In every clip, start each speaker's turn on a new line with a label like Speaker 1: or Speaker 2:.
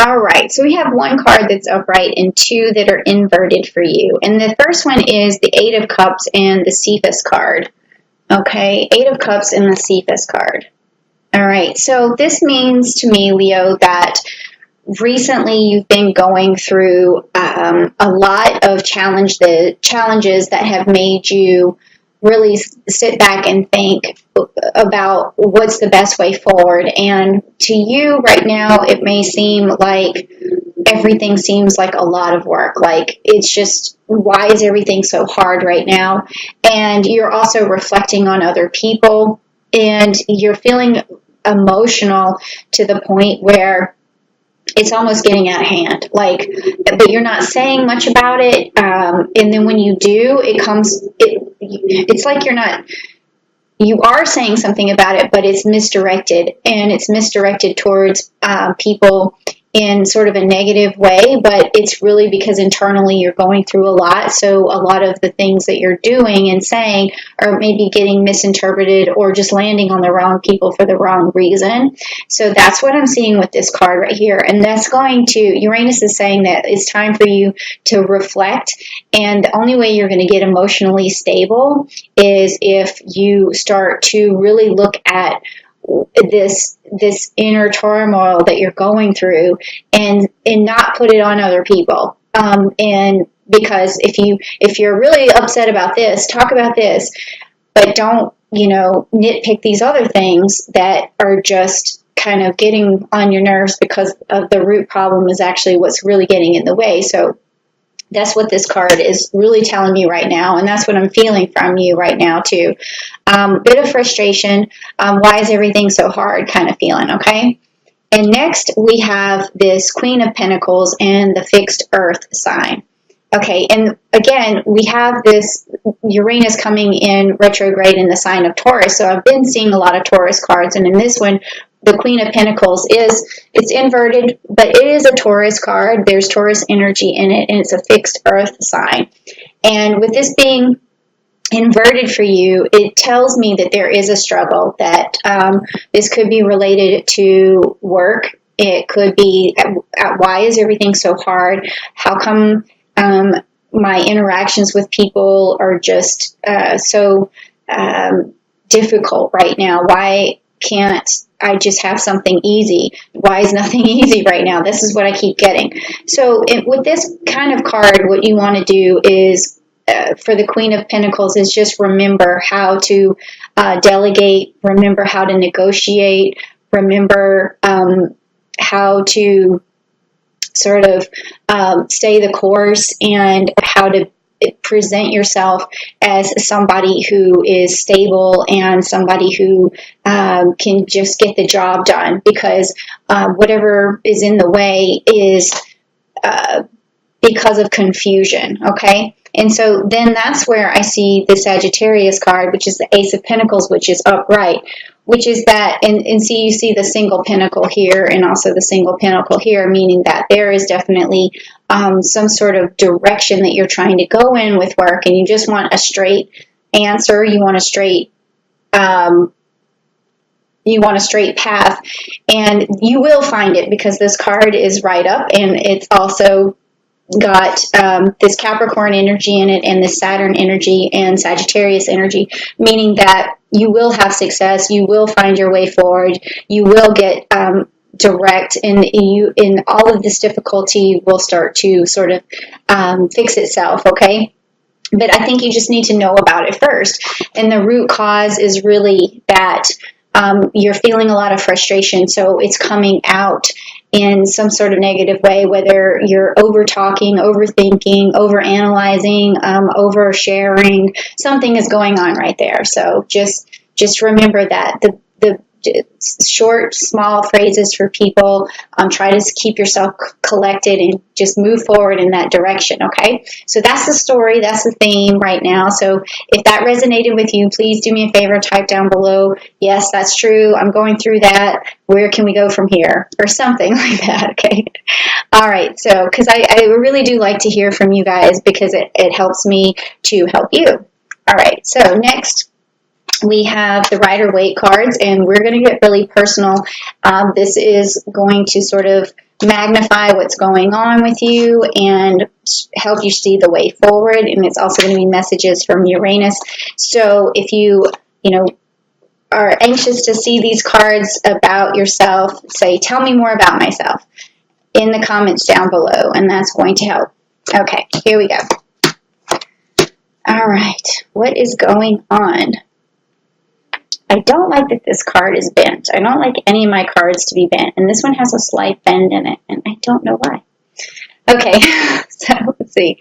Speaker 1: All right, so we have one card that's upright and two that are inverted for you. And the first one is the Eight of Cups and the Cephas card. Okay, Eight of Cups and the Cephas card. All right, so this means to me, Leo, that recently you've been going through a lot of challenges that have made you really sit back and think about what's the best way forward. And to you right now, it may seem like everything seems like a lot of work. Like, it's just, why is everything so hard right now? And you're also reflecting on other people, and you're feeling emotional to the point where it's almost getting out of hand, like, but you're not saying much about it. And then when you do, it's like you are saying something about it, but it's misdirected, and it's misdirected towards people in sort of a negative way, but it's really because internally you're going through a lot. So a lot of the things that you're doing and saying are maybe getting misinterpreted or just landing on the wrong people for the wrong reason. So that's what I'm seeing with this card right here. And that's Uranus is saying that it's time for you to reflect. And the only way you're going to get emotionally stable is if you start to really look at this inner turmoil that you're going through, and not put it on other people. And because if you're really upset about this, talk about this, but don't nitpick these other things that are just kind of getting on your nerves, because of the root problem is actually what's really getting in the way. So that's what this card is really telling me right now, and that's what I'm feeling from you right now too. Bit of frustration. Why is everything so hard kind of feeling, okay? And next we have this Queen of Pentacles and the fixed earth sign. Okay, and again, we have this Uranus coming in retrograde in the sign of Taurus. So I've been seeing a lot of Taurus cards, and in this one, the Queen of Pentacles it's inverted, but it is a Taurus card. There's Taurus energy in it, and it's a fixed earth sign. And with this being inverted for you, it tells me that there is a struggle, that this could be related to work. It could be, why is everything so hard? How come my interactions with people are just so difficult right now? Why can't I just have something easy? Why is nothing easy right now? This is what I keep getting. So with this kind of card, what you want to do is, for the Queen of Pentacles, is just remember how to delegate, remember how to negotiate, remember how to sort of stay the course, and how to present yourself as somebody who is stable and somebody who can just get the job done, because whatever is in the way is because of confusion, okay? And so then that's where I see the Sagittarius card, which is the Ace of Pentacles, which is upright, which is that, and see, you see the single pentacle here and also the single pentacle here, meaning that there is definitely some sort of direction that you're trying to go in with work, and you just want a straight answer. You want a straight path, and you will find it, because this card is right up, and it's also got this Capricorn energy in it, and this Saturn energy and Sagittarius energy, meaning that you will have success, you will find your way forward, you will get direct, and all of this difficulty will start to sort of fix itself, okay? But I think you just need to know about it first. And the root cause is really that you're feeling a lot of frustration, so it's coming out in some sort of negative way, whether you're over-talking, overthinking, over-analyzing, over-sharing. Something is going on right there. So just remember that. The short, small phrases for people. Try to keep yourself collected and just move forward in that direction, okay? So that's the story. That's the theme right now. So if that resonated with you, please do me a favor, type down below, yes, that's true, I'm going through that. Where can we go from here? Or something like that, okay? All right, so because I really do like to hear from you guys, because it helps me to help you. All right, so next we have the Rider-Waite cards, and we're going to get really personal. This is going to sort of magnify what's going on with you and help you see the way forward. And it's also going to be messages from Uranus. So if you are anxious to see these cards about yourself, say, tell me more about myself in the comments down below, and that's going to help. Okay, here we go. All right, what is going on? I don't like that this card is bent. I don't like any of my cards to be bent, and this one has a slight bend in it, and I don't know why. Okay, so let's see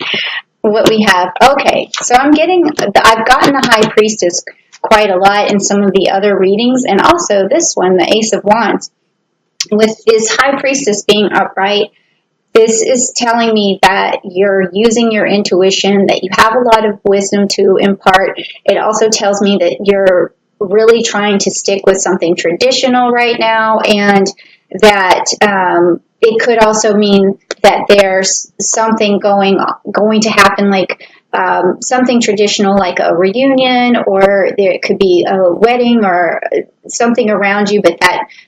Speaker 1: what we have. Okay, so I've gotten the High Priestess quite a lot in some of the other readings, and also this one, the Ace of Wands. With this High Priestess being upright, this is telling me that you're using your intuition, that you have a lot of wisdom to impart. It also tells me that you're really trying to stick with something traditional right now, and that it could also mean that there's something going to happen, like something traditional, like a reunion, or there could be a wedding or something around you, but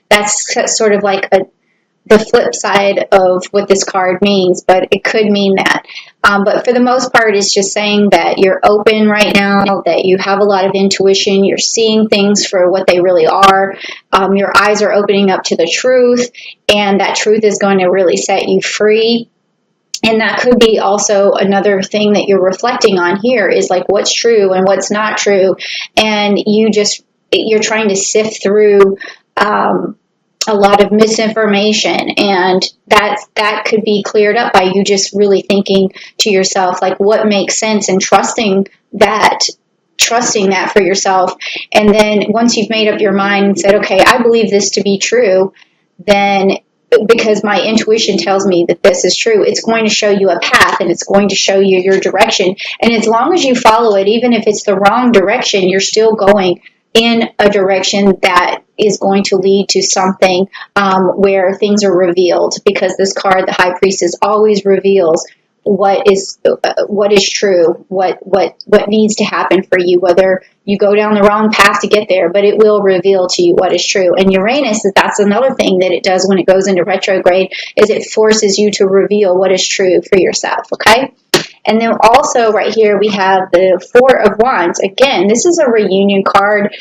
Speaker 1: that's sort of like the flip side of what this card means, but it could mean that. But for the most part, it's just saying that you're open right now, that you have a lot of intuition, you're seeing things for what they really are, your eyes are opening up to the truth, and that truth is going to really set you free. And that could be also another thing that you're reflecting on here is like what's true and what's not true, and you're trying to sift through a lot of misinformation, and that could be cleared up by you just really thinking to yourself, like, what makes sense, and trusting that for yourself. And then once you've made up your mind and said, okay, I believe this to be true, then because my intuition tells me that this is true, it's going to show you a path, and it's going to show you your direction. And as long as you follow it, even if it's the wrong direction, you're still going in a direction that is going to lead to something where things are revealed, because this card, the High Priestess, always reveals what is true, what needs to happen for you, whether you go down the wrong path to get there, but it will reveal to you what is true. And Uranus, that's another thing that it does when it goes into retrograde, is it forces you to reveal what is true for yourself, okay? And then also right here we have the Four of Wands. Again, this is a reunion card.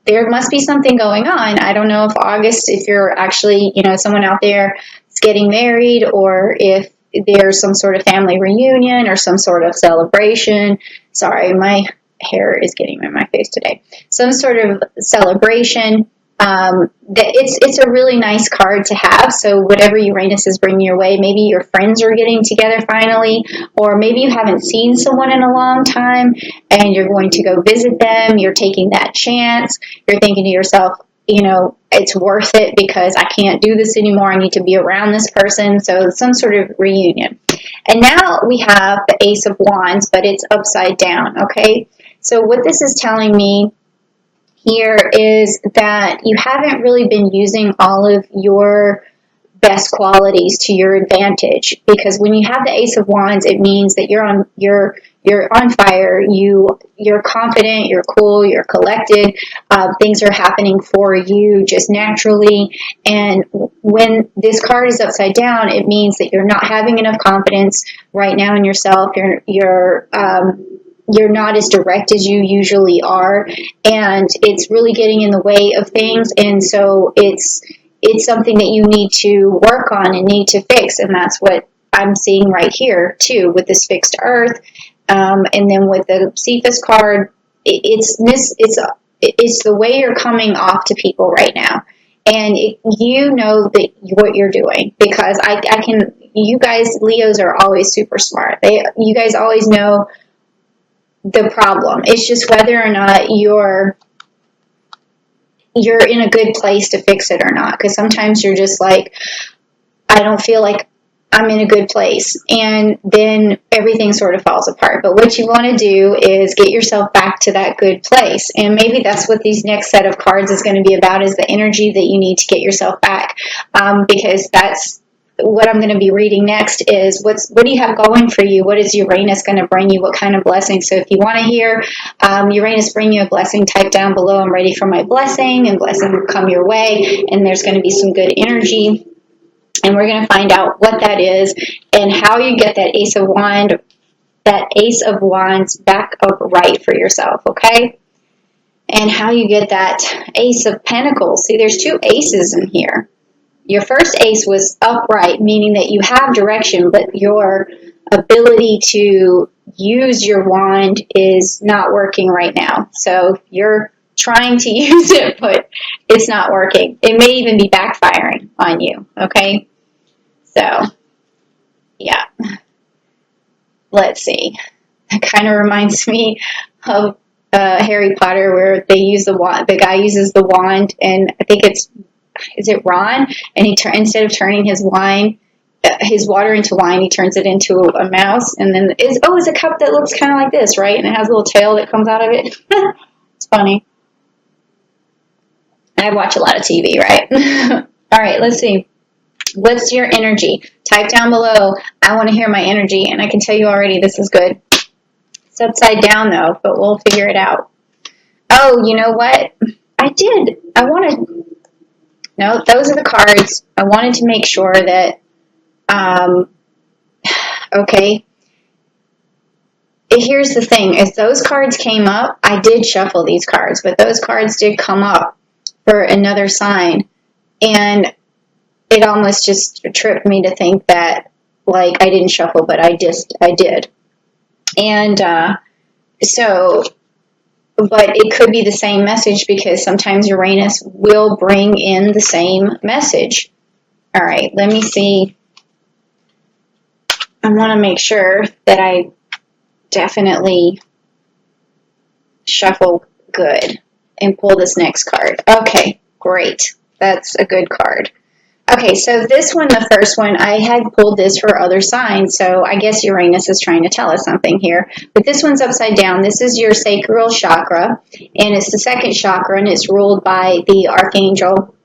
Speaker 1: There must be something going on. I don't know if August, if you're actually, someone out there is getting married, or if there's some sort of family reunion or some sort of celebration. Sorry, my hair is getting in my face today. Some sort of celebration. It's a really nice card to have. So whatever Uranus is bringing your way, maybe your friends are getting together finally, or maybe you haven't seen someone in a long time and you're going to go visit them. You're taking that chance. You're thinking to yourself, it's worth it because I can't do this anymore. I need to be around this person. So some sort of reunion. And now we have the Ace of Wands, but it's upside down. Okay. So what this is telling me here is that you haven't really been using all of your best qualities to your advantage, because when you have the Ace of Wands, it means that you're on fire, you're confident, you're cool, you're collected, things are happening for you just naturally. And when this card is upside down, it means that you're not having enough confidence right now in yourself. You're not as direct as you usually are, and it's really getting in the way of things. And so it's something that you need to work on and need to fix. And that's what I'm seeing right here too, with this fixed earth. And then with the Cephas card, it's the way you're coming off to people right now. And you know that what you're doing, because you guys, Leos, are always super smart. You guys always know the problem. It's just whether or not you're in a good place to fix it or not. Because sometimes you're just like, I don't feel like I'm in a good place, and then everything sort of falls apart. But what you want to do is get yourself back to that good place, and maybe that's what these next set of cards is going to be about, is the energy that you need to get yourself back, because that's what I'm going to be reading next is what do you have going for you? What is Uranus going to bring you? What kind of blessing? So if you want to hear Uranus bring you a blessing, type down below, I'm ready for my blessing, and blessing will come your way, and there's going to be some good energy. And we're going to find out what that is and how you get that Ace of Wands back upright for yourself, okay? And how you get that Ace of Pentacles. See, there's two aces in here. Your first ace was upright, meaning that you have direction, but your ability to use your wand is not working right now. So you're trying to use it, but it's not working. It may even be backfiring on you, okay? So, yeah. Let's see. It kind of reminds me of Harry Potter, where they use the wand. The guy uses the wand, and I think is it Ron? And he instead of turning his water into wine, he turns it into a mouse. And then it's a cup that looks kind of like this, right? And it has a little tail that comes out of it. It's funny. I watch a lot of TV, right? All right, let's see. What's your energy? Type down below. I want to hear my energy, and I can tell you already this is good. It's upside down, though, but we'll figure it out. Oh, you know what? No, those are the cards. I wanted to make sure that, okay. Here's the thing. As those cards came up, I did shuffle these cards, but those cards did come up for another sign. And it almost just tripped me to think that, like, I didn't shuffle, but I did. And but it could be the same message, because sometimes Uranus will bring in the same message. All right, let me see. I want to make sure that I definitely shuffle good and pull this next card. Okay, great. That's a good card. Okay, so this one, the first one, I had pulled this for other signs, so I guess Uranus is trying to tell us something here. But this one's upside down. This is your sacral chakra, and it's the second chakra, and it's ruled by the archangel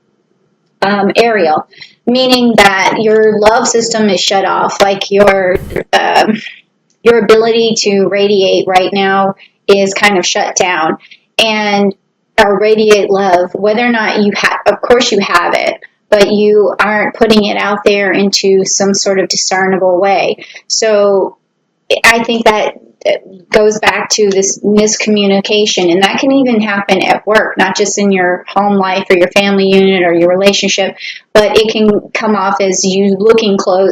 Speaker 1: Ariel, meaning that your love system is shut off, like your ability to radiate right now is kind of shut down, and radiate love, whether or not you have, of course you have it, but you aren't putting it out there into some sort of discernible way. So I think that goes back to this miscommunication, and that can even happen at work, not just in your home life or your family unit or your relationship, but it can come off as you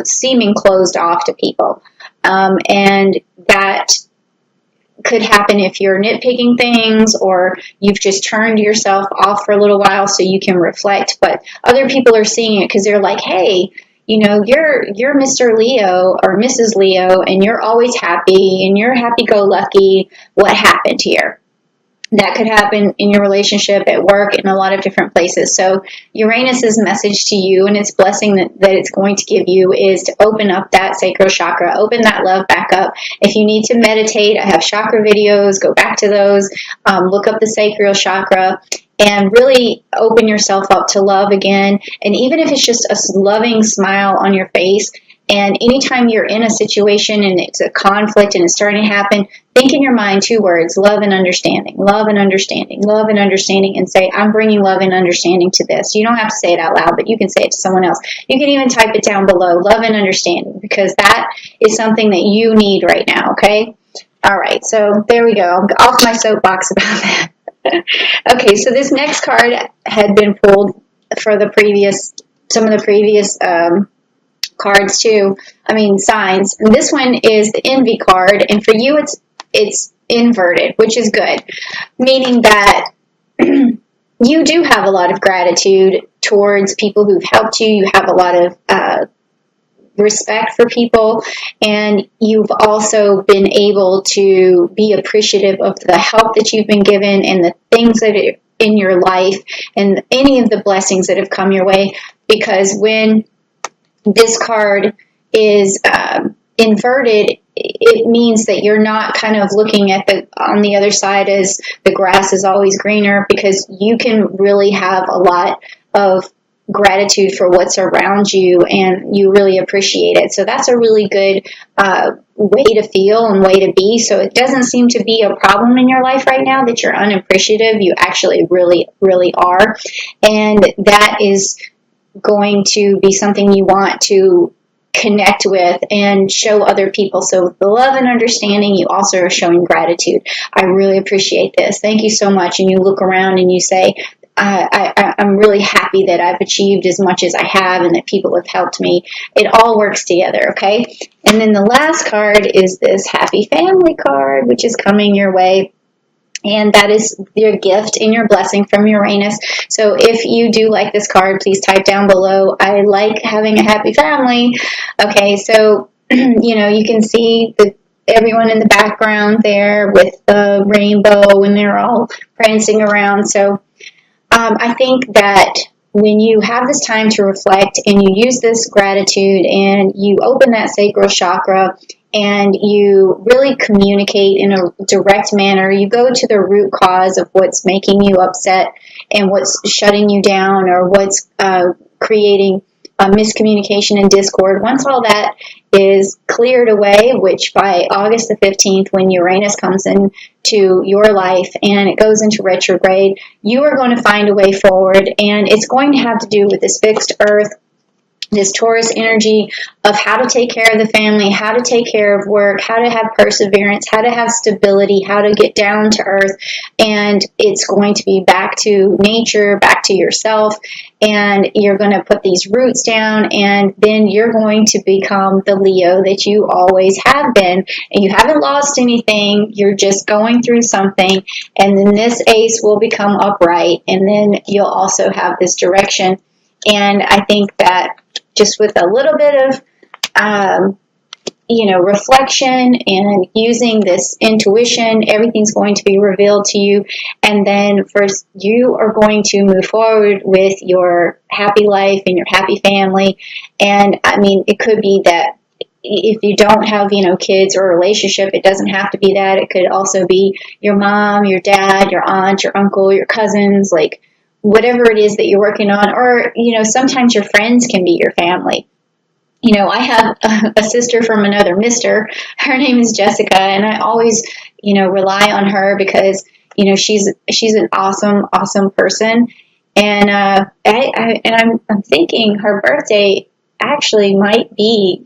Speaker 1: seeming closed off to people. And that could happen if you're nitpicking things, or you've just turned yourself off for a little while so you can reflect, but other people are seeing it because they're like, hey, you know, you're Mr. Leo or Mrs. Leo, and you're always happy, and you're happy-go-lucky. What happened here? That could happen in your relationship, at work, in a lot of different places. So Uranus's message to you, and its blessing that it's going to give you, is to open up that sacral chakra, open that love back up. If you need to meditate, I have chakra videos. Go back to those. Look up the sacral chakra and really open yourself up to love again. And even if it's just a loving smile on your face, and anytime you're in a situation and it's a conflict and it's starting to happen, think in your mind 2 words: love and understanding, love and understanding, love and understanding, and say, I'm bringing love and understanding to this. You don't have to say it out loud, but you can say it to someone else. You can even type it down below, love and understanding, because that is something that you need right now, okay? All right, so there we go. I'm off my soapbox about that. Okay, so this next card had been pulled for some of the previous cards too. Signs. And this one is the Envy card, and for you it's inverted, which is good, meaning that you do have a lot of gratitude towards people who've helped you. You have a lot of respect for people, and you've also been able to be appreciative of the help that you've been given and the things that are in your life and any of the blessings that have come your way, because when this card is inverted, it means that you're not kind of looking at on the other side as the grass is always greener, because you can really have a lot of gratitude for what's around you, and you really appreciate it. So that's a really good way to feel and way to be. So it doesn't seem to be a problem in your life right now that you're unappreciative. You actually really, really are. And that is going to be something you want to connect with and show other people. So with the love and understanding, you also are showing gratitude. I really appreciate this. Thank you so much. And you look around and you say, I'm really happy that I've achieved as much as I have and that people have helped me. It all works together, okay? And then the last card is this happy family card, which is coming your way. And that is your gift and your blessing from Uranus. So if you do like this card, please type down below, I like having a happy family. Okay, so, you can see everyone in the background there with the rainbow, and they're all prancing around. So I think that when you have this time to reflect and you use this gratitude and you open that sacral chakra and you really communicate in a direct manner, you go to the root cause of what's making you upset and what's shutting you down or what's creating miscommunication and discord. Once all that is cleared away, which by August the 15th, when Uranus comes into your life and it goes into retrograde, you are going to find a way forward, and it's going to have to do with this fixed earth, this Taurus energy of how to take care of the family, how to take care of work, how to have perseverance, how to have stability, how to get down to earth. And it's going to be back to nature, back to yourself, and you're going to put these roots down, and then you're going to become the Leo that you always have been. And you haven't lost anything, you're just going through something, and then this ace will become upright, and then you'll also have this direction. And I think that just with a little bit of, reflection and using this intuition, everything's going to be revealed to you. And then first, you are going to move forward with your happy life and your happy family. And I mean, it could be that if you don't have, kids or a relationship, it doesn't have to be that. It could also be your mom, your dad, your aunt, your uncle, your cousins, like whatever it is that you're working on. Or, sometimes your friends can be your family. I have a sister from another mister. Her name is Jessica, and I always, rely on her because, she's an awesome, awesome person. And I'm thinking her birthday actually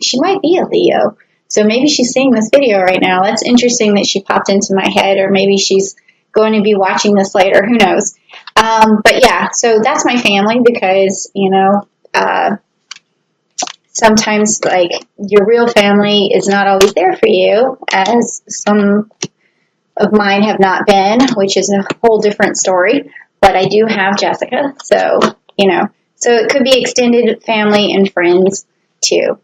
Speaker 1: she might be a Leo. So maybe she's seeing this video right now. That's interesting that she popped into my head, or maybe she's going to be watching this later. Who knows? But yeah, so that's my family because, sometimes like your real family is not always there for you, as some of mine have not been, which is a whole different story. But I do have Jessica, so, so it could be extended family and friends too.